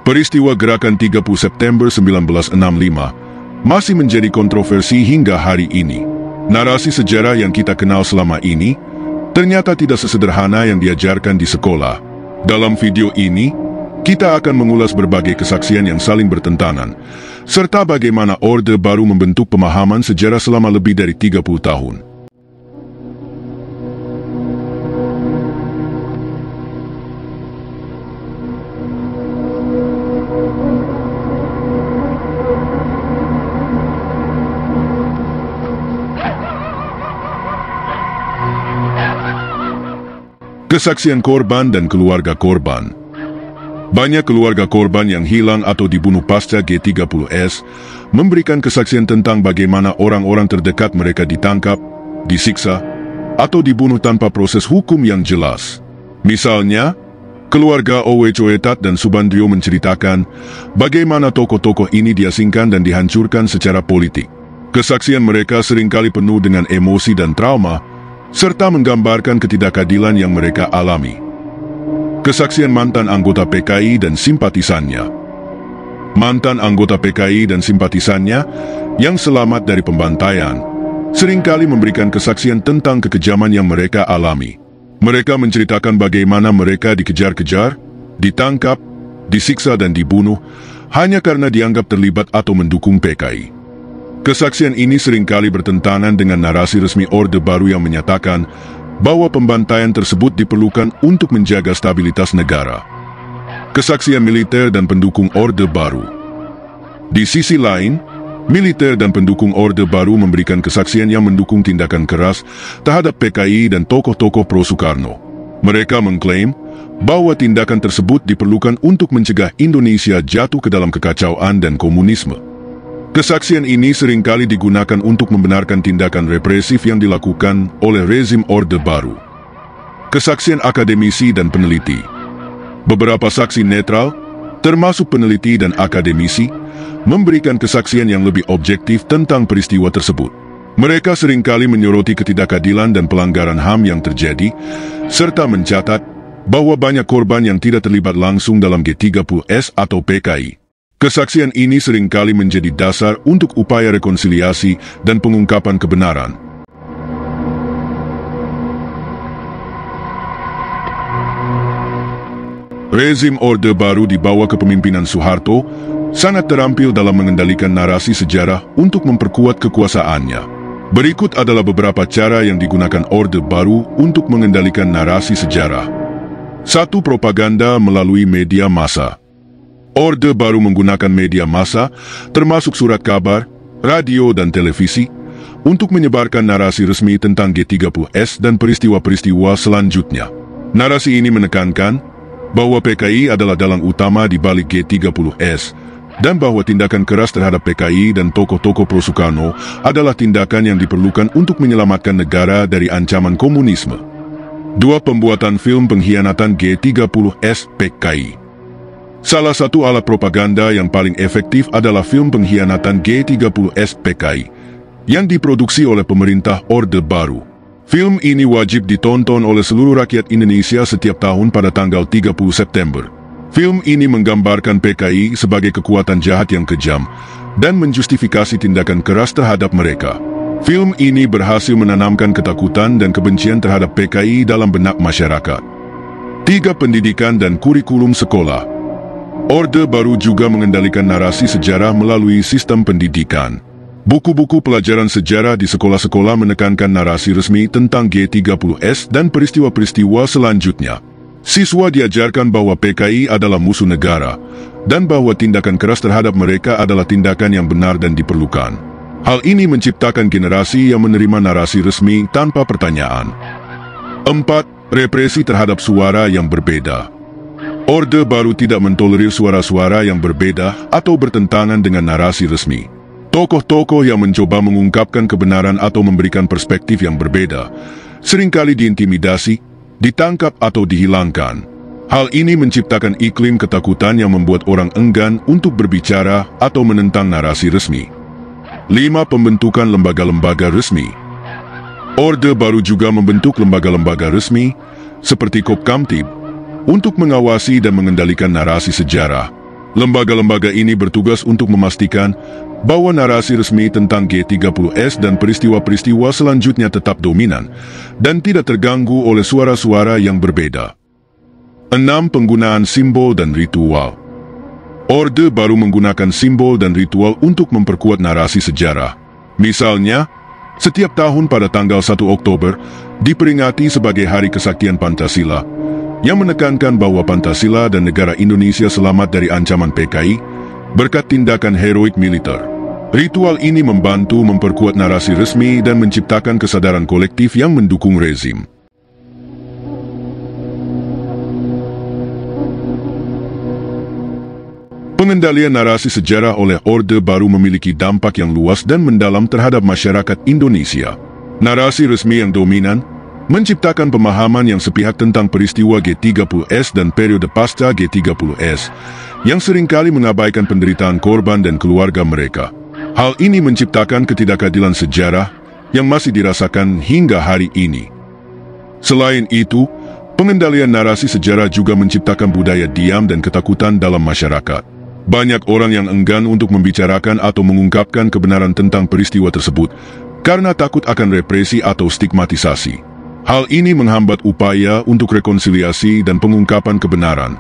Peristiwa gerakan 30 September 1965 masih menjadi kontroversi hingga hari ini. Narasi sejarah yang kita kenal selama ini ternyata tidak sesederhana yang diajarkan di sekolah. Dalam video ini, kita akan mengulas berbagai kesaksian yang saling bertentangan, serta bagaimana Orde Baru membentuk pemahaman sejarah selama lebih dari 30 tahun. Kesaksian korban dan keluarga korban. Banyak keluarga korban yang hilang atau dibunuh pasca G30S memberikan kesaksian tentang bagaimana orang-orang terdekat mereka ditangkap, disiksa, atau dibunuh tanpa proses hukum yang jelas. Misalnya, keluarga Owe Coetat dan Subandrio menceritakan bagaimana tokoh-tokoh ini diasingkan dan dihancurkan secara politik. Kesaksian mereka seringkali penuh dengan emosi dan trauma, serta menggambarkan ketidakadilan yang mereka alami. Kesaksian mantan anggota PKI dan simpatisannya. Mantan anggota PKI dan simpatisannya yang selamat dari pembantaian seringkali memberikan kesaksian tentang kekejaman yang mereka alami. Mereka menceritakan bagaimana mereka dikejar-kejar, ditangkap, disiksa dan dibunuh hanya karena dianggap terlibat atau mendukung PKI. Kesaksian ini seringkali bertentangan dengan narasi resmi Orde Baru yang menyatakan bahwa pembantaian tersebut diperlukan untuk menjaga stabilitas negara. Kesaksian militer dan pendukung Orde Baru. Di sisi lain, militer dan pendukung Orde Baru memberikan kesaksian yang mendukung tindakan keras terhadap PKI dan tokoh-tokoh pro-Soekarno. Mereka mengklaim bahwa tindakan tersebut diperlukan untuk mencegah Indonesia jatuh ke dalam kekacauan dan komunisme. Kesaksian ini seringkali digunakan untuk membenarkan tindakan represif yang dilakukan oleh rezim Orde Baru. Kesaksian akademisi dan peneliti. Beberapa saksi netral, termasuk peneliti dan akademisi, memberikan kesaksian yang lebih objektif tentang peristiwa tersebut. Mereka seringkali menyoroti ketidakadilan dan pelanggaran HAM yang terjadi, serta mencatat bahwa banyak korban yang tidak terlibat langsung dalam G30S atau PKI. Kesaksian ini seringkali menjadi dasar untuk upaya rekonsiliasi dan pengungkapan kebenaran. Rezim Orde Baru di bawah kepemimpinan Soeharto sangat terampil dalam mengendalikan narasi sejarah untuk memperkuat kekuasaannya. Berikut adalah beberapa cara yang digunakan Orde Baru untuk mengendalikan narasi sejarah. 1. Propaganda melalui media massa. Orde Baru menggunakan media massa, termasuk surat kabar, radio dan televisi, untuk menyebarkan narasi resmi tentang G30S dan peristiwa-peristiwa selanjutnya. Narasi ini menekankan bahwa PKI adalah dalang utama di balik G30S, dan bahwa tindakan keras terhadap PKI dan tokoh-tokoh pro-Soekarno adalah tindakan yang diperlukan untuk menyelamatkan negara dari ancaman komunisme. 2. Pembuatan film pengkhianatan G30S PKI. Salah satu alat propaganda yang paling efektif adalah film pengkhianatan G30S PKI yang diproduksi oleh pemerintah Orde Baru. Film ini wajib ditonton oleh seluruh rakyat Indonesia setiap tahun pada tanggal 30 September. Film ini menggambarkan PKI sebagai kekuatan jahat yang kejam dan menjustifikasi tindakan keras terhadap mereka. Film ini berhasil menanamkan ketakutan dan kebencian terhadap PKI dalam benak masyarakat. 3. Pendidikan dan kurikulum sekolah. Orde Baru juga mengendalikan narasi sejarah melalui sistem pendidikan. Buku-buku pelajaran sejarah di sekolah-sekolah menekankan narasi resmi tentang G30S dan peristiwa-peristiwa selanjutnya. Siswa diajarkan bahwa PKI adalah musuh negara, dan bahwa tindakan keras terhadap mereka adalah tindakan yang benar dan diperlukan. Hal ini menciptakan generasi yang menerima narasi resmi tanpa pertanyaan. 4. Represi terhadap suara yang berbeda. Orde Baru tidak mentolerir suara-suara yang berbeda atau bertentangan dengan narasi resmi. Tokoh-tokoh yang mencoba mengungkapkan kebenaran atau memberikan perspektif yang berbeda seringkali diintimidasi, ditangkap atau dihilangkan. Hal ini menciptakan iklim ketakutan yang membuat orang enggan untuk berbicara atau menentang narasi resmi. 5. Pembentukan lembaga-lembaga resmi. Orde Baru juga membentuk lembaga-lembaga resmi seperti Kopkamtib untuk mengawasi dan mengendalikan narasi sejarah. Lembaga-lembaga ini bertugas untuk memastikan bahwa narasi resmi tentang G30S dan peristiwa-peristiwa selanjutnya tetap dominan dan tidak terganggu oleh suara-suara yang berbeda. 6. Penggunaan simbol dan ritual. Orde Baru menggunakan simbol dan ritual untuk memperkuat narasi sejarah. Misalnya, setiap tahun pada tanggal 1 Oktober diperingati sebagai Hari Kesaktian Pancasila, yang menekankan bahwa Pancasila dan negara Indonesia selamat dari ancaman PKI berkat tindakan heroik militer. Ritual ini membantu memperkuat narasi resmi dan menciptakan kesadaran kolektif yang mendukung rezim. Pengendalian narasi sejarah oleh Orde Baru memiliki dampak yang luas dan mendalam terhadap masyarakat Indonesia. Narasi resmi yang dominan menciptakan pemahaman yang sepihak tentang peristiwa G30S dan periode pasca G30S, yang seringkali mengabaikan penderitaan korban dan keluarga mereka. Hal ini menciptakan ketidakadilan sejarah yang masih dirasakan hingga hari ini. Selain itu, pengendalian narasi sejarah juga menciptakan budaya diam dan ketakutan dalam masyarakat. Banyak orang yang enggan untuk membicarakan atau mengungkapkan kebenaran tentang peristiwa tersebut karena takut akan represi atau stigmatisasi. Hal ini menghambat upaya untuk rekonsiliasi dan pengungkapan kebenaran.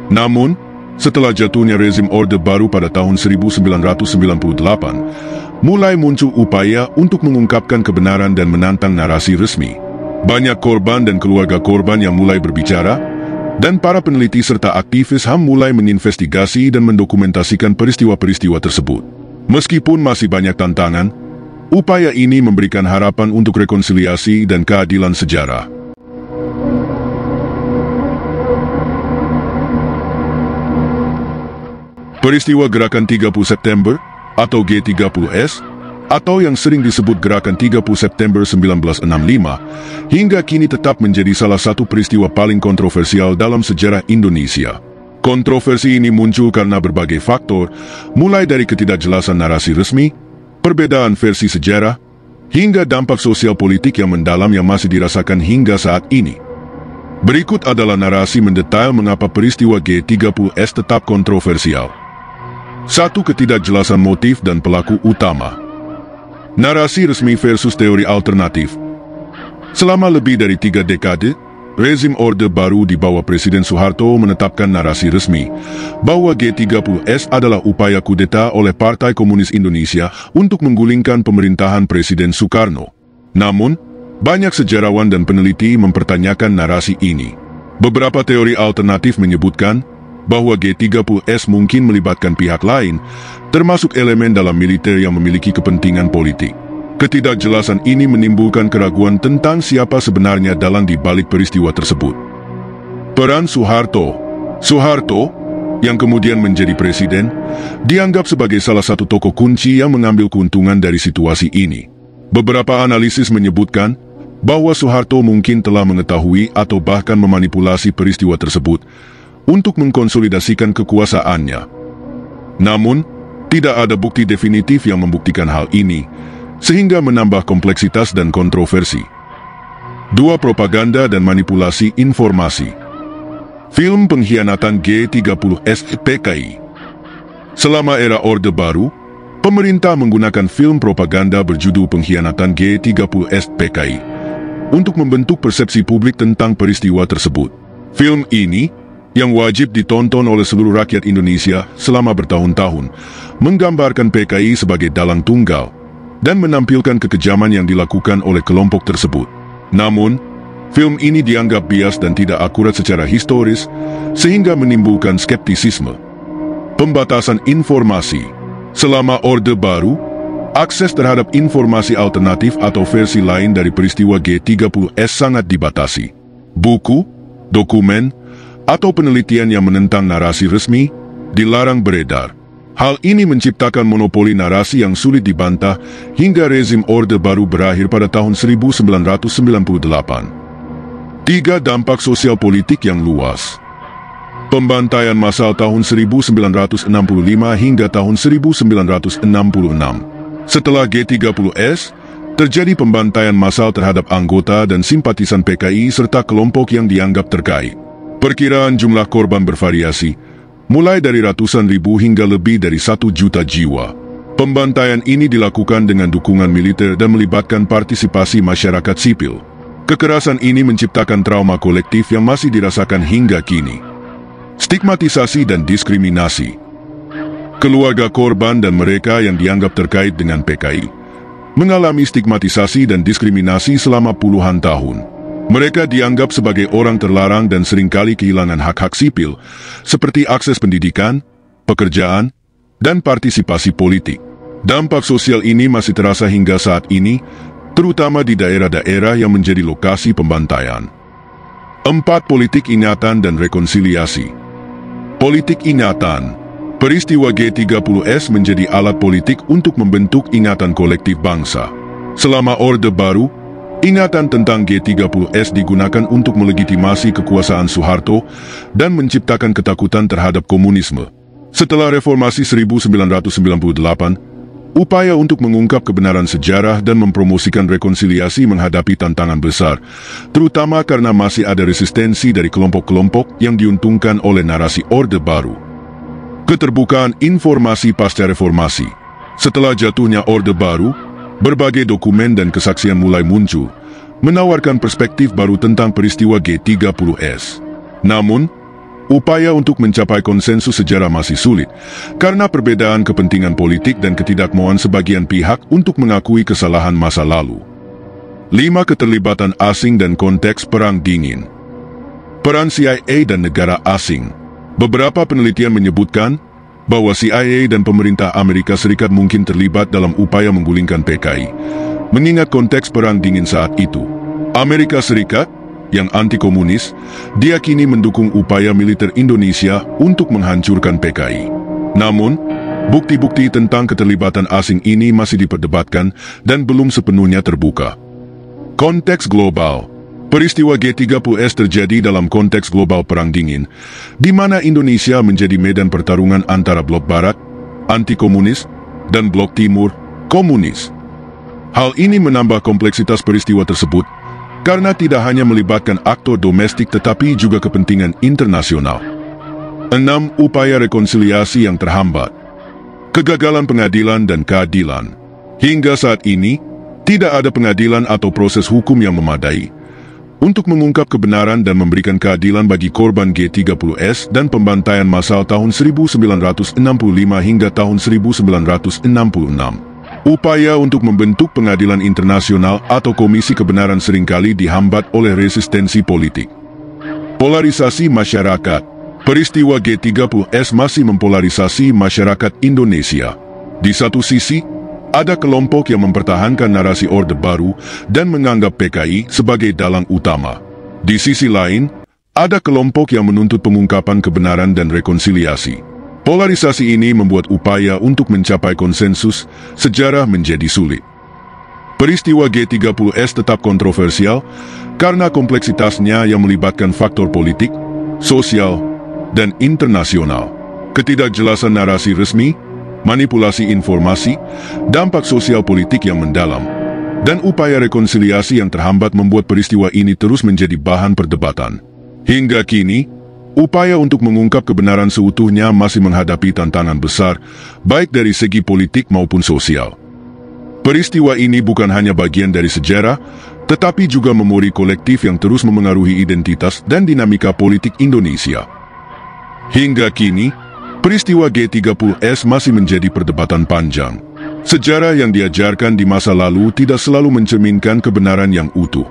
Namun, setelah jatuhnya rezim Orde Baru pada tahun 1998, mulai muncul upaya untuk mengungkapkan kebenaran dan menantang narasi resmi. Banyak korban dan keluarga korban yang mulai berbicara, dan para peneliti serta aktivis HAM mulai menginvestigasi dan mendokumentasikan peristiwa-peristiwa tersebut. Meskipun masih banyak tantangan, upaya ini memberikan harapan untuk rekonsiliasi dan keadilan sejarah. Peristiwa Gerakan 30 September atau G30S, atau yang sering disebut Gerakan 30 September 1965, hingga kini tetap menjadi salah satu peristiwa paling kontroversial dalam sejarah Indonesia. Kontroversi ini muncul karena berbagai faktor, mulai dari ketidakjelasan narasi resmi, perbedaan versi sejarah, hingga dampak sosial politik yang mendalam yang masih dirasakan hingga saat ini. Berikut adalah narasi mendetail mengapa peristiwa G30S tetap kontroversial. 1. Ketidakjelasan motif dan pelaku utama. Narasi resmi versus teori alternatif. Selama lebih dari 3 dekade, rezim Orde Baru di bawah Presiden Soeharto menetapkan narasi resmi bahwa G30S adalah upaya kudeta oleh Partai Komunis Indonesia untuk menggulingkan pemerintahan Presiden Soekarno. Namun, banyak sejarawan dan peneliti mempertanyakan narasi ini. Beberapa teori alternatif menyebutkan bahwa G30S mungkin melibatkan pihak lain, termasuk elemen dalam militer yang memiliki kepentingan politik. Ketidakjelasan ini menimbulkan keraguan tentang siapa sebenarnya dalang di balik peristiwa tersebut. Peran Soeharto. Soeharto, yang kemudian menjadi presiden, dianggap sebagai salah satu tokoh kunci yang mengambil keuntungan dari situasi ini. Beberapa analisis menyebutkan bahwa Soeharto mungkin telah mengetahui atau bahkan memanipulasi peristiwa tersebut untuk mengkonsolidasikan kekuasaannya. Namun, tidak ada bukti definitif yang membuktikan hal ini, sehingga menambah kompleksitas dan kontroversi. 2. Propaganda dan manipulasi informasi. Film pengkhianatan G30S PKI. Selama era Orde Baru, pemerintah menggunakan film propaganda berjudul Pengkhianatan G30S PKI untuk membentuk persepsi publik tentang peristiwa tersebut. Film ini, yang wajib ditonton oleh seluruh rakyat Indonesia selama bertahun-tahun, menggambarkan PKI sebagai dalang tunggal dan menampilkan kekejaman yang dilakukan oleh kelompok tersebut. Namun, film ini dianggap bias dan tidak akurat secara historis, sehingga menimbulkan skeptisisme. Pembatasan informasi. Selama Orde Baru, akses terhadap informasi alternatif atau versi lain dari peristiwa G30S sangat dibatasi. Buku, dokumen, atau penelitian yang menentang narasi resmi dilarang beredar. Hal ini menciptakan monopoli narasi yang sulit dibantah hingga rezim Orde Baru berakhir pada tahun 1998. 3. Dampak sosial politik yang luas. Pembantaian massal tahun 1965 hingga tahun 1966. Setelah G30S, terjadi pembantaian massal terhadap anggota dan simpatisan PKI serta kelompok yang dianggap terkait. Perkiraan jumlah korban bervariasi, mulai dari ratusan ribu hingga lebih dari 1 juta jiwa. Pembantaian ini dilakukan dengan dukungan militer dan melibatkan partisipasi masyarakat sipil. Kekerasan ini menciptakan trauma kolektif yang masih dirasakan hingga kini. Stigmatisasi dan diskriminasi. Keluarga korban dan mereka yang dianggap terkait dengan PKI mengalami stigmatisasi dan diskriminasi selama puluhan tahun. Mereka dianggap sebagai orang terlarang dan seringkali kehilangan hak-hak sipil, seperti akses pendidikan, pekerjaan, dan partisipasi politik. Dampak sosial ini masih terasa hingga saat ini, terutama di daerah-daerah yang menjadi lokasi pembantaian. 4. Politik ingatan dan rekonsiliasi. Politik ingatan. Peristiwa G30S menjadi alat politik untuk membentuk ingatan kolektif bangsa. Selama Orde Baru, ingatan tentang G30S digunakan untuk melegitimasi kekuasaan Soeharto dan menciptakan ketakutan terhadap komunisme. Setelah reformasi 1998, upaya untuk mengungkap kebenaran sejarah dan mempromosikan rekonsiliasi menghadapi tantangan besar, terutama karena masih ada resistensi dari kelompok-kelompok yang diuntungkan oleh narasi Orde Baru. Keterbukaan informasi pasca reformasi. Setelah jatuhnya Orde Baru, berbagai dokumen dan kesaksian mulai muncul, menawarkan perspektif baru tentang peristiwa G30S. Namun, upaya untuk mencapai konsensus sejarah masih sulit, karena perbedaan kepentingan politik dan ketidakmauan sebagian pihak untuk mengakui kesalahan masa lalu. 5. Keterlibatan asing dan konteks Perang Dingin. Peran CIA dan negara asing. Beberapa penelitian menyebutkan bahwa CIA dan pemerintah Amerika Serikat mungkin terlibat dalam upaya menggulingkan PKI, mengingat konteks Perang Dingin saat itu. Amerika Serikat, yang anti-komunis, diyakini mendukung upaya militer Indonesia untuk menghancurkan PKI. Namun, bukti-bukti tentang keterlibatan asing ini masih diperdebatkan dan belum sepenuhnya terbuka. Konteks global. Peristiwa G30S terjadi dalam konteks global Perang Dingin, di mana Indonesia menjadi medan pertarungan antara blok barat, anti-komunis, dan blok timur, komunis. Hal ini menambah kompleksitas peristiwa tersebut, karena tidak hanya melibatkan aktor domestik tetapi juga kepentingan internasional. 6. Upaya rekonsiliasi yang terhambat. Kegagalan pengadilan dan keadilan. Hingga saat ini, tidak ada pengadilan atau proses hukum yang memadai untuk mengungkap kebenaran dan memberikan keadilan bagi korban G30S dan pembantaian massal tahun 1965 hingga tahun 1966. Upaya untuk membentuk pengadilan internasional atau komisi kebenaran seringkali dihambat oleh resistensi politik. Polarisasi masyarakat. Peristiwa G30S masih mempolarisasi masyarakat Indonesia. Di satu sisi, ada kelompok yang mempertahankan narasi Orde Baru dan menganggap PKI sebagai dalang utama. Di sisi lain, ada kelompok yang menuntut pengungkapan kebenaran dan rekonsiliasi. Polarisasi ini membuat upaya untuk mencapai konsensus sejarah menjadi sulit. Peristiwa G30S tetap kontroversial karena kompleksitasnya yang melibatkan faktor politik, sosial, dan internasional. Ketidakjelasan narasi resmi, manipulasi informasi, dampak sosial politik yang mendalam, dan upaya rekonsiliasi yang terhambat membuat peristiwa ini terus menjadi bahan perdebatan. Hingga kini, upaya untuk mengungkap kebenaran seutuhnya masih menghadapi tantangan besar, baik dari segi politik maupun sosial. Peristiwa ini bukan hanya bagian dari sejarah, tetapi juga memori kolektif yang terus memengaruhi identitas dan dinamika politik Indonesia. Hingga kini, peristiwa G30S masih menjadi perdebatan panjang. Sejarah yang diajarkan di masa lalu tidak selalu mencerminkan kebenaran yang utuh.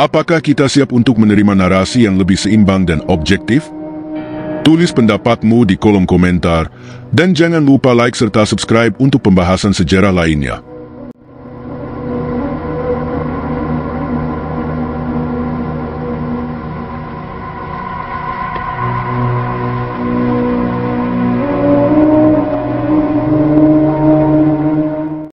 Apakah kita siap untuk menerima narasi yang lebih seimbang dan objektif? Tulis pendapatmu di kolom komentar, dan jangan lupa like serta subscribe untuk pembahasan sejarah lainnya.